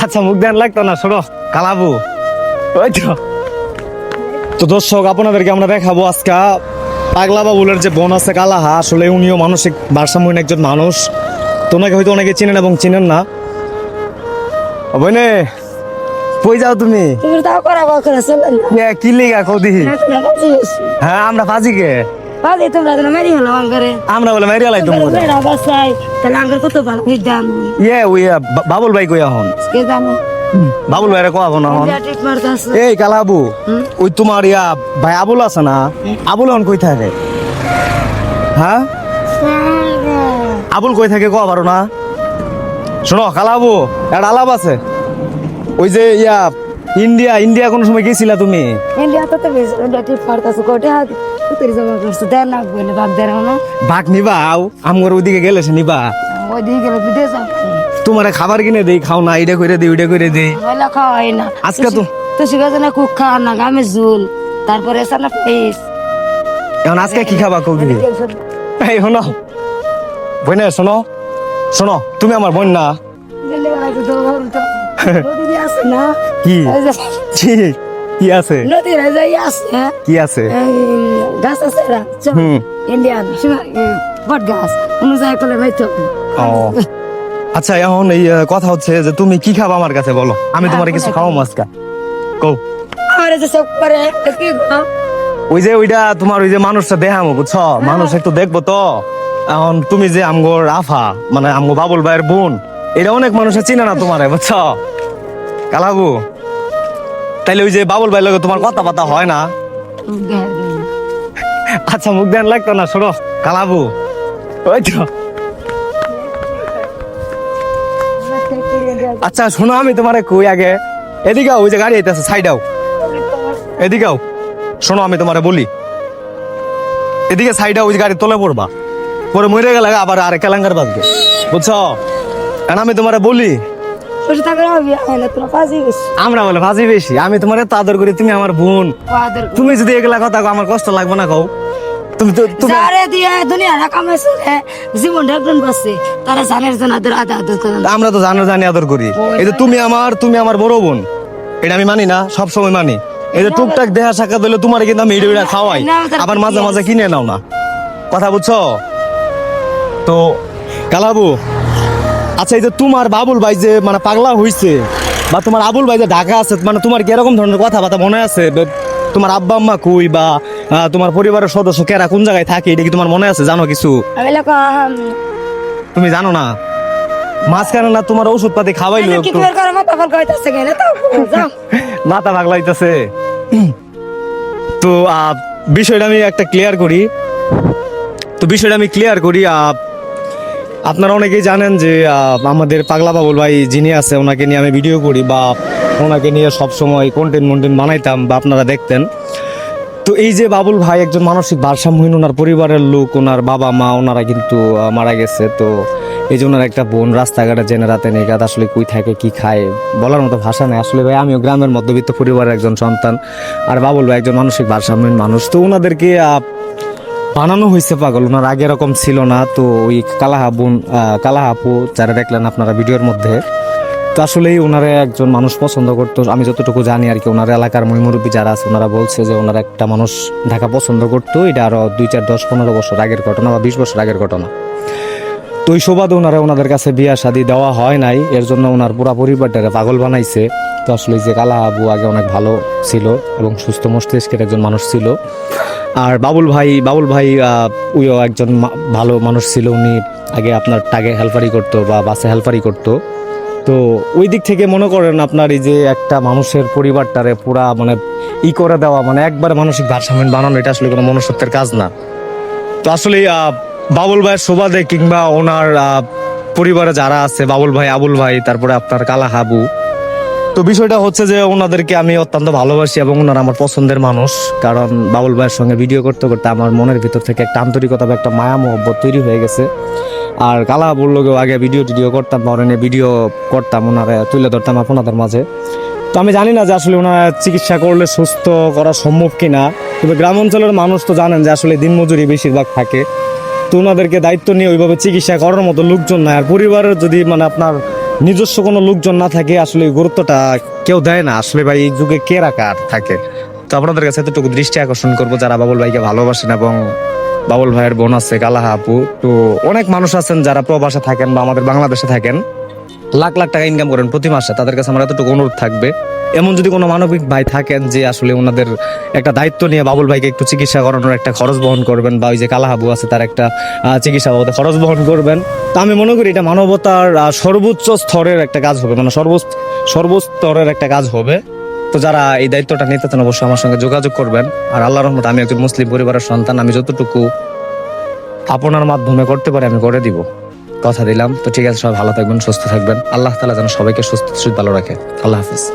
আচ্ছা মুখ দেন লাগতো না, শোনো কালাবু। ওই তো দর্শক, আপনাদেরকে আমরা দেখাবো আজকে পাগলা বাবুলের যে বোন আছে কালাহা, আসলে উনিও মানসিক ভারসাম্যহীন একজন মানুষ। তো ওনাকে হয়তো অনেকে চিনেন এবং চিনেন না। বইনে কই যাও তুমি? কি লিগা কদি? হ্যাঁ আমরা ফাজিকে আমরা বলে মেরি আলাই তুমি বাবুল ভাই কই এখন? বাবুল ভাই কো এখন? এই কালাবু, ওই তোমার ভাই আবুল আছে না, আবুল এখন কই থাকে? হ্যাঁ আবুল কই থাকে কো পারো না? শোনো কালাবু, একটা আলাপ আছে। ওই যে ইন্ডিয়া ইন্ডিয়া কোন সময় গেছিলা তুমি? ভাগ নিবা আমার ওইদিকে গেলে সে নিবা। তোমার খাবার কিনে দেই, খাও না, এটা করে দিই ওইটা করে দিই। আজকে তো তারপরে এখন আজকে কি খাবা কৌ দিদি? এই শোনো বোন, শোনো শোনো, তুমি আমার বোন না? কি কি আছে? কি আছে? গাছ আছে ইন্ডিয়ান বট গাছ অনুযায়ী করে ভাইতো। আচ্ছা এখন এই কথা হচ্ছে যে তুমি কি খাবা আমার কাছে বলো, আমি তোমার কিছু খাওয়াবো আজকে। কও। ওই যে ওইটা তোমার ওই যে মানুষটা দেখামো, বুঝছো? মানুষ একটু দেখবো তো। এখন তুমি যে আমগোর আফা, মানে আমগো বাবুল ভাইয়ের বোন, এটা অনেক মানুষের চিনে না তোমারে, বুঝছো কালাবু? তাইলে ওই যে বাবুল ভাইয়ের লগে তোমার কথা বার্তা হয় না? আচ্ছা মুখ দেন লাগতো না, শোনো কালাবু। ওই তো আচ্ছা শোনো, আমি তোমারে কই আগে, এদিকে ওই যে গাড়ি আইতাছে, সাইডাও, এদিকেও শোনো, আমি তোমারে বলি, এদিকে সাইডাও, ওই যে গাড়ি তোলে পড়বা, পরে মরে গেলে আবার আরে কেলাঙ্গার বাঁধবে, বুঝছো? কারণ আমি তোমারে বলি, আমরা বলে ফাঁসি বেশি, আমি তোমার এত আদর করি, তুমি আমার বোন, তুমি যদি এগুলা কথা কও আমার কষ্ট লাগবে না? কও তুমি তো আমরা তো জানি আদর করি। এই যে তুমি আমার বড় বোন, এটা আমি মানি না, সব সময় মানি। এই যে টুকটাক দেহা সাক্ষাৎ হলে তোমার কিন্তু আমি এটা খাওয়াই, আবার মাঝে মাঝে কিনে নাও না, কথা বুঝছো তো কালাবু? আচ্ছা এই যে তোমার বাবুল ভাই যে মানে পাগলা হইছে, বা তোমার আবুল ভাই যে ঢাকা আছে, মানে তোমার কি এরকম ধরনের কথাবার্তা মনে আছে? তোমার আব্বা আম্মা কই, বা তোমার পরিবারের সদস্য কেরা কোন জায়গায় থাকে, এটা কি তোমার মনে আছে? জানো কিছু? তুমি জানো না? মাঝখানে না তোমার ওষুধ পাতি খাওয়াইলো, মাথা পাগলাইতেছে। তো বিষয়টা আমি একটা ক্লিয়ার করি। আপনারা অনেকেই জানেন যে আমাদের পাগলা বাবুল ভাই যিনি আছে, ওনাকে নিয়ে আমি ভিডিও করি, বা ওনাকে নিয়ে সবসময় কন্টেন্ট বানাইতাম, বা আপনারা দেখতেন। তো এই যে বাবুল ভাই একজন মানসিক ভারসাম্যহীন, ওনার পরিবারের লোক, ওনার বাবা মা, ওনারা কিন্তু মারা গেছে। তো এই যে ওনার একটা বোন রাস্তাঘাটে জেনে রাতে নেই, আসলে কই থাকে কি খায় বলার মতো ভাষা নেই আসলে। ভাই আমিও গ্রামের মধ্যবিত্ত পরিবারের একজন সন্তান, আর বাবুল ভাই একজন মানসিক ভারসাম্যহীন মানুষ। তো ওনাদেরকে বানানো হয়েছে পাগল, ওনার আগে এরকম ছিল না। তো ওই কালাহাপু যারা দেখলেন আপনারা ভিডিওর মধ্যে, তো আসলেই ওনারা একজন মানুষ পছন্দ করতো, আমি যতটুকু জানি আর কি। ওনার এলাকার মুরব্বী যারা আছে ওনারা বলছে যে ওনারা একটা মানুষ ঢাকা পছন্দ করতো, এটা আরো 2-4-10-15 বছর আগের ঘটনা, বা 20 বছর আগের ঘটনা। তো ওই সুবাদে ওনাদের কাছে বিয়া শাদী দেওয়া হয় নাই, এর জন্য ওনার পুরা পরিবারটারে পাগল বানাইছে। তো আসলে যে কালাহাবু আগে অনেক ভালো ছিল এবং সুস্থ মস্তিষ্কের একজন মানুষ ছিল। আর বাবুল ভাই উইও একজন ভালো মানুষ ছিল। উনি আগে আপনার টাগে হেল্পারি করতো, বা বাসে হেল্পারি করতো। তো ওই দিক থেকে মনে করেন আপনার এই যে একটা মানুষের পরিবারটারে পুরা মানে করে দেওয়া, মানে একবার মানসিক ভারসাম্য বানানো, এটা আসলে কোনো মনুষ্যত্বের কাজ না। তো আসলে বাবুল ভাইয়ের সুবাদে, কিংবা ওনার পরিবারে যারা আছে, বাবুল ভাই, আবুল ভাই, তারপরে আপনার কালাহাবু, তো বিষয়টা হচ্ছে যে ওনাদেরকে আমি অত্যন্ত ভালোবাসি এবং ওনারা আমার পছন্দের মানুষ। কারণ বাবুল ভাইয়ের সঙ্গে ভিডিও করতে করতে আমার মনের ভিতর থেকে একটা আন্তরিকতা বা একটা মায়া মহব্বত তৈরি হয়ে গেছে। আর কালাহাবুর লোকেও আগে ভিডিও করতাম, ভিডিও করতাম, ওনারা তুলে ধরতাম আপনাদের মাঝে। তো আমি জানি না যে আসলে ওনারা চিকিৎসা করলে সুস্থ করা সম্ভব কিনা, তবে গ্রাম অঞ্চলের মানুষ তো জানেন যে আসলে দিনমজুরি বেশিরভাগ থাকে। তো ওনাদেরকে দায়িত্ব নিয়ে ওইভাবে চিকিৎসা করার মতো লোকজন নাই। আর পরিবারের যদি মানে আপনার নিজস্ব কোনো লোকজন না থাকে আসলে এই গুরুত্বটা কেউ দেয় না আসলে ভাই, এই যুগে কে রাখার থাকে। তো আপনাদের কাছে এতটুকু দৃষ্টি আকর্ষণ করবো যারা বাবুল ভাইকে ভালোবাসেন, এবং বাবুল ভাইয়ের বোন আছে কালাহা আপু, তো অনেক মানুষ আছেন যারা প্রবাসে থাকেন বা আমাদের বাংলাদেশে থাকেন, লাখ লাখ টাকা ইনকাম করেন প্রতি মাসে, তাদের কাছে আমার এতটুকু অনুরোধ থাকবে, এমন যদি কোনো মানবিক ভাই থাকেন যে আসলে ওনাদের একটা দায়িত্ব নিয়ে বাবুল ভাইকে একটু চিকিৎসা করানোর একটা খরচ বহন করবেন, বা ওই যে কালাহাবু আছে তার একটা চিকিৎসা বাবদে খরচ বহন করবেন, তো আমি মনে করি এটা মানবতার সর্বোচ্চ স্তরের একটা কাজ হবে, মানে সর্বস্তরের একটা কাজ হবে। তো যারা এই দায়িত্বটা নিতে চান অবশ্যই আমার সঙ্গে যোগাযোগ করবেন। আর আল্লাহর রহমতে আমি একজন মুসলিম পরিবারের সন্তান, আমি যতটুকু আপনার মাধ্যমে করতে পারি আমি করে দিব, কথা দিলাম। তো ঠিক আছে, সবাই ভালো থাকবেন, সুস্থ থাকবেন, আল্লাহ তাআলা যেন সবাইকে সুস্থ ভালো রাখে। আল্লাহ হাফিজ।